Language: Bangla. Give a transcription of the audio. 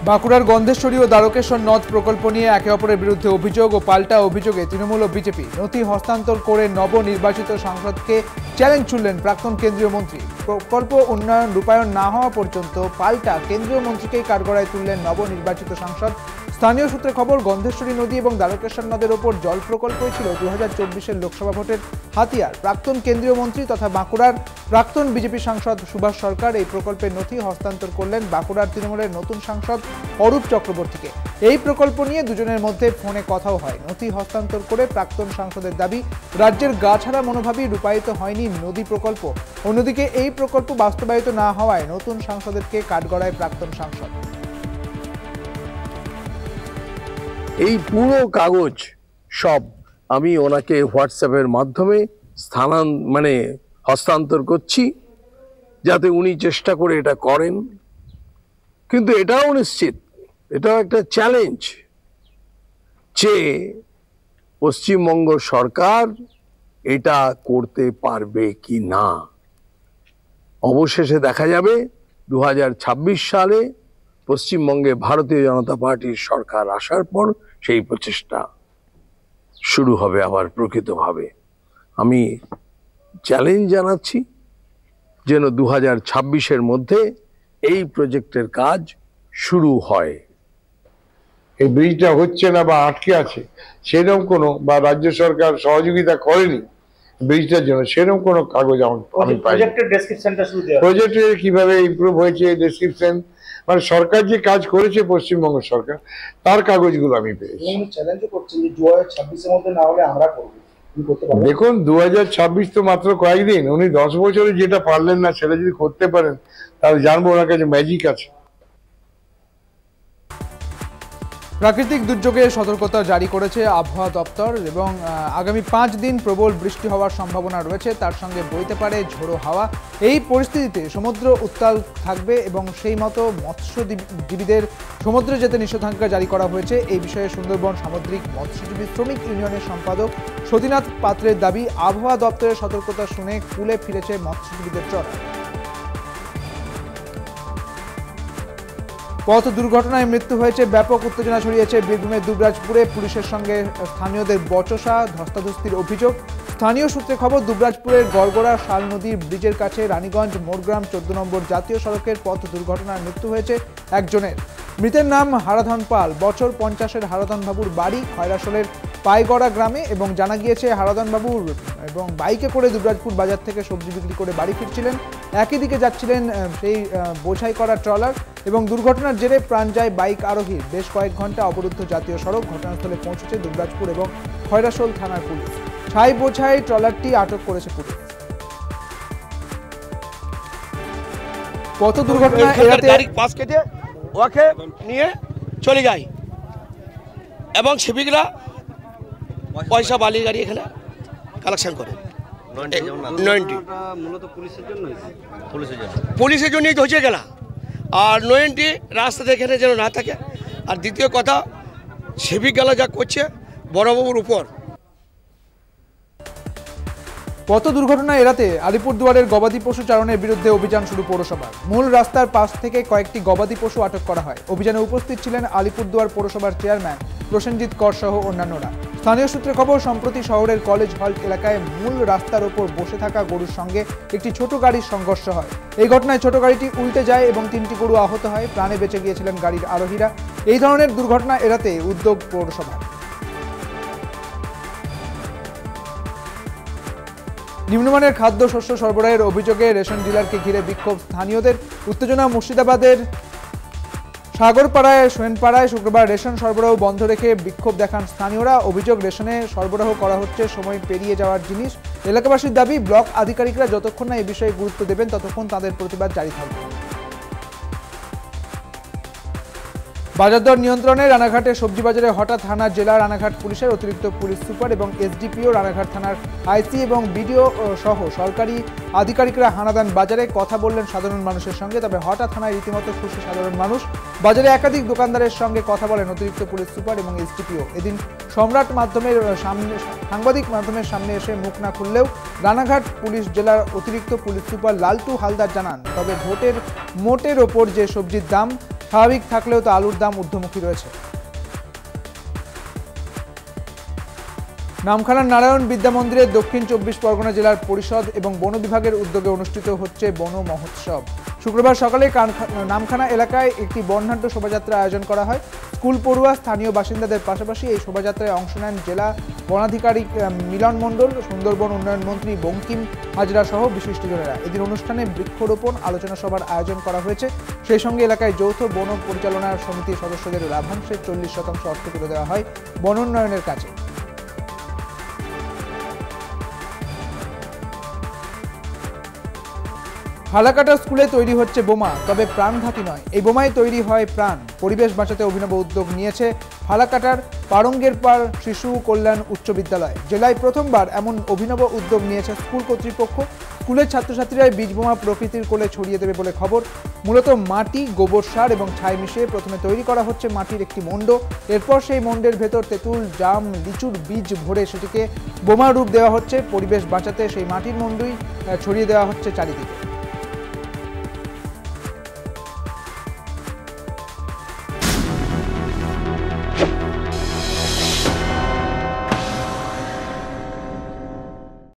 বাঁকুড়ার গন্ধেশ্বরী ও দ্বারকেশ্বর নদ প্রকল্প নিয়ে একে অপরের বিরুদ্ধে অভিযোগ ও পাল্টা অভিযোগে তৃণমূল ও বিজেপি নথি হস্তান্তর করে নবনির্বাচিত সাংসদকে চ্যালেঞ্জ ছুড়লেন প্রাক্তন কেন্দ্রীয় মন্ত্রী। প্রকল্প উন্নয়ন রূপায়ণ না হওয়া পর্যন্ত পাল্টা কেন্দ্রীয় মন্ত্রীকেই কাঠগড়ায় তুললেন নবনির্বাচিত সাংসদ। স্থানীয় সূত্রে খবর, গন্ধেশ্বরী নদী এবং দ্বারকেশ্বর নদের ওপর জল প্রকল্পই ছিল 2024-এর লোকসভা ভোটের হাতিয়ার। প্রাক্তন কেন্দ্রীয় মন্ত্রী তথা বাঁকুড়ার প্রাক্তন বিজেপি সাংসদ সুভাষ সরকার এই প্রকল্পের নথি হস্তান্তর করলেন বাঁকুড়ার তৃণমূলের নতুন সাংসদ অরূপ চক্রবর্তীকে। এই প্রকল্প নিয়ে দুজনের মধ্যে ফোনে কথাও হয়। নথি হস্তান্তর করে প্রাক্তন সাংসদের দাবি, রাজ্যের গাছাড়া মনোভাবই রূপায়িত হয়নি নদী প্রকল্প। অন্যদিকে এই প্রকল্প বাস্তবায়িত না হওয়ায় নতুন সাংসদকে কাঠগড়ায় প্রাক্তন সাংসদ। এই পুরো কাগজ সব আমি ওনাকে হোয়াটসঅ্যাপের মাধ্যমে হস্তান্তর করছি, যাতে উনি চেষ্টা করে এটা করেন। কিন্তু এটাও নিশ্চিত, এটাও একটা চ্যালেঞ্জ যে পশ্চিমবঙ্গ সরকার এটা করতে পারবে কি না। অবশেষে দেখা যাবে 2026 সালে পশ্চিমবঙ্গে ভারতীয় জনতা পার্টির সরকার আসার পর সেই প্রচেষ্টা শুরু হবে আবার প্রকৃতভাবে। আমি চ্যালেঞ্জ জানাচ্ছি যেন 2026-এর মধ্যে এই প্রজেক্টের কাজ শুরু হয়। এই ব্রিজটা হচ্ছে না বা আটকে আছে সেরকম কোনো, বা রাজ্য সরকার সহযোগিতা করেনি ব্রিজটার জন্য, সেরকম কোনো কাগজ আমি পাই। প্রজেক্টের কিভাবে ইমপ্রুভ হয়েছে ডেসক্রিপশন, মানে সরকার যে কাজ করেছে পশ্চিমবঙ্গ সরকার, তার কাগজগুলো আমি পেয়েছি। দেখুন 2026 তো মাত্র কয়েকদিন, উনি 10 বছরে যেটা পারলেন না সেটা যদি করতে পারেন তাহলে জানবো ওনার কাছে ম্যাজিক আছে। প্রাকৃতিক দুর্যোগে সতর্কতা জারি করেছে আবহাওয়া দপ্তর এবং আগামী 5 দিন প্রবল বৃষ্টি হওয়ার সম্ভাবনা রয়েছে, তার সঙ্গে বইতে পারে ঝোড়ো হাওয়া। এই পরিস্থিতিতে সমুদ্র উত্তাল থাকবে এবং সেই মতো মৎস্যজীবীদের সমুদ্রে যেতে নিষেধাজ্ঞা জারি করা হয়েছে। এই বিষয়ে সুন্দরবন সামুদ্রিক মৎস্যজীবী শ্রমিক ইউনিয়নের সম্পাদক সতীনাথ পাত্রের দাবি, আবহাওয়া দপ্তরের সতর্কতা শুনে কুলে ফিরেছে মৎস্যজীবীদের ট্রলার। পথ দুর্ঘটনায় মৃত্যু হয়েছে, ব্যাপক উত্তেজনা ছড়িয়েছে বীরভূমের দুবরাজপুরে। পুলিশের সঙ্গে স্থানীয়দের বচসা, ধস্তাধস্তির অভিযোগ। স্থানীয় সূত্রে খবর, দুবরাজপুরের গড়গড়া শাল নদীর ব্রিজের কাছে রানীগঞ্জ মোড়গ্রাম 14 নম্বর জাতীয় সড়কের পথ দুর্ঘটনায় মৃত্যু হয়েছে একজনের। মৃতের নাম হারাধন পাল, বছর 50-এর হারাধন বাবুর বাড়ি খয়রাশোলের পাইগড়া গ্রামে এবং জানা গিয়েছে হারাধন বাবুর এবং বাইকে করে দুবরাজপুর বাজার থেকে সবজি বিক্রি করে বাড়ি ফিরছিলেন। একই দিকে যাচ্ছিলেন সেই বোঝাই করা ট্রলার এবং দুর্ঘটনার জেরে প্রাণ যায় বাইক আরোহীর। বেশ কয়েক ঘন্টা অবরুদ্ধ জাতীয় সড়ক। ঘটনাস্থলে পৌঁছেছে দুবরাজপুর এবং খয়রাশোল থানার পুলিশ। ছাই বোঝাই ট্রলারটি আটক করেছে পুলিশ। পথ দুর্ঘটনা এড়াতে পাশ কেটে ওকে নিয়ে চলে যায় এবং সিভিকরা পয়সা বালি গাড়ি এখানে কালেকশন করে। পুলিশের জন্যই তো হচ্ছে গেলা, আর 90 রাস্তাতে এখানে যেন না থাকে। আর দ্বিতীয় কথা, সিভিক গেলা যা করছে বড়বাবুর উপর। পথ দুর্ঘটনা এড়াতে আলিপুরদুয়ারের গবাদি পশু চারণের বিরুদ্ধে অভিযান শুরু পৌরসভার। মূল রাস্তার পাশ থেকে কয়েকটি গবাদি পশু আটক করা হয়। অভিযানে উপস্থিত ছিলেন আলিপুরদুয়ার পৌরসভার চেয়ারম্যান প্রসেনজিৎ কর সহ অন্যান্যরা। স্থানীয় সূত্রে খবর, সম্প্রতি শহরের কলেজ হল্ট এলাকায় মূল রাস্তার ওপর বসে থাকা গরুর সঙ্গে একটি ছোট গাড়ির সংঘর্ষ হয়। এই ঘটনায় ছোট গাড়িটি উল্টে যায় এবং 3টি গরু আহত হয়। প্রাণে বেঁচে গিয়েছিলেন গাড়ির আরোহীরা। এই ধরনের দুর্ঘটনা এড়াতে উদ্যোগ পৌরসভার। নিম্নমানের খাদ্য শস্য সরবরাহের অভিযোগে রেশন ডিলারকে ঘিরে বিক্ষোভ স্থানীয়দের। উত্তেজনা মুর্শিদাবাদের সাগরপাড়ায় সোয়েনপাড়ায় শুক্রবার রেশন সরবরাহ বন্ধ রেখে বিক্ষোভ দেখান স্থানীয়রা। অভিযোগ, রেশনে সরবরাহ করা হচ্ছে সময় পেরিয়ে যাওয়ার জিনিস। এলাকাবাসীর দাবি, ব্লক আধিকারিকরা যতক্ষণ না এই বিষয়ে গুরুত্ব দেবেন ততক্ষণ তাদের প্রতিবাদ জারি থাকবে। বাজার দর নিয়ন্ত্রণে রানাঘাটে সবজি বাজারে হঠাৎ হানা জেলা রানাঘাট পুলিশের অতিরিক্ত পুলিশ সুপার এবং এসডিপিও, রানাঘাট থানার আইসি এবং বিডিও সহ সরকারি আধিকারিকরা হানাদান বাজারে কথা বললেন সাধারণ মানুষের সঙ্গে। তবে হঠাৎ হানায় রীতিমতো খুশি সাধারণ মানুষ। বাজারে একাধিক দোকানদারের সঙ্গে কথা বলেন অতিরিক্ত পুলিশ সুপার এবং এসডিপিও। এদিন সাংবাদিক মাধ্যমের সামনে এসে মুখ না খুললেও রানাঘাট পুলিশ জেলার অতিরিক্ত পুলিশ সুপার লালটু হালদার জানান, তবে মোটের ওপর যে সবজির দাম স্বাভাবিক থাকলেও তো আলুর দাম ঊর্ধ্বমুখী রয়েছে। নামখানার নারায়ণ বিদ্যা মন্দিরে দক্ষিণ 24 পরগনা জেলার পরিষদ এবং বন বিভাগের উদ্যোগে অনুষ্ঠিত হচ্ছে বন মহোৎসব। শুক্রবার সকালে নামখানা এলাকায় একটি বর্ণাঢ্য শোভাযাত্রা আয়োজন করা হয়। স্কুল পড়ুয়া, স্থানীয় বাসিন্দাদের পাশাপাশি এই শোভাযাত্রায় অংশ নেন জেলা বনাধিকারিক মিলন মণ্ডল, সুন্দরবন উন্নয়ন মন্ত্রী বঙ্কিম হাজরা সহ বিশিষ্টজনেরা। এদিন অনুষ্ঠানে বৃক্ষরোপণ আলোচনা সভার আয়োজন করা হয়েছে। সেই সঙ্গে এলাকায় যৌথ বন পরিচালনা সমিতির সদস্যদের লাভাংশের 40% অর্থ তুলে দেওয়া হয় বনোন্নয়নের কাজে। ফালাকাটা স্কুলে তৈরি হচ্ছে বোমা, তবে প্রাণঘাতী নয়। এই বোমায় তৈরি হয় প্রাণ। পরিবেশ বাঁচাতে অভিনব উদ্যোগ নিয়েছে ফালাকাটার পারঙ্গের পার শিশু কল্যাণ উচ্চ বিদ্যালয়। জেলায় প্রথমবার এমন অভিনব উদ্যোগ নিয়েছে স্কুল কর্তৃপক্ষ। স্কুলের ছাত্রছাত্রীরা বীজ বোমা প্রকৃতির কোলে ছড়িয়ে দেবে বলে খবর। মূলত মাটি, গোবর সার এবং ছাই মিশিয়ে প্রথমে তৈরি করা হচ্ছে মাটির একটি মণ্ড। এরপর সেই মণ্ডের ভেতর তেঁতুল, জাম, লিচুর বীজ ভরে সেটিকে বোমা রূপ দেওয়া হচ্ছে। পরিবেশ বাঁচাতে সেই মাটির মণ্ডই ছড়িয়ে দেওয়া হচ্ছে চারিদিকে।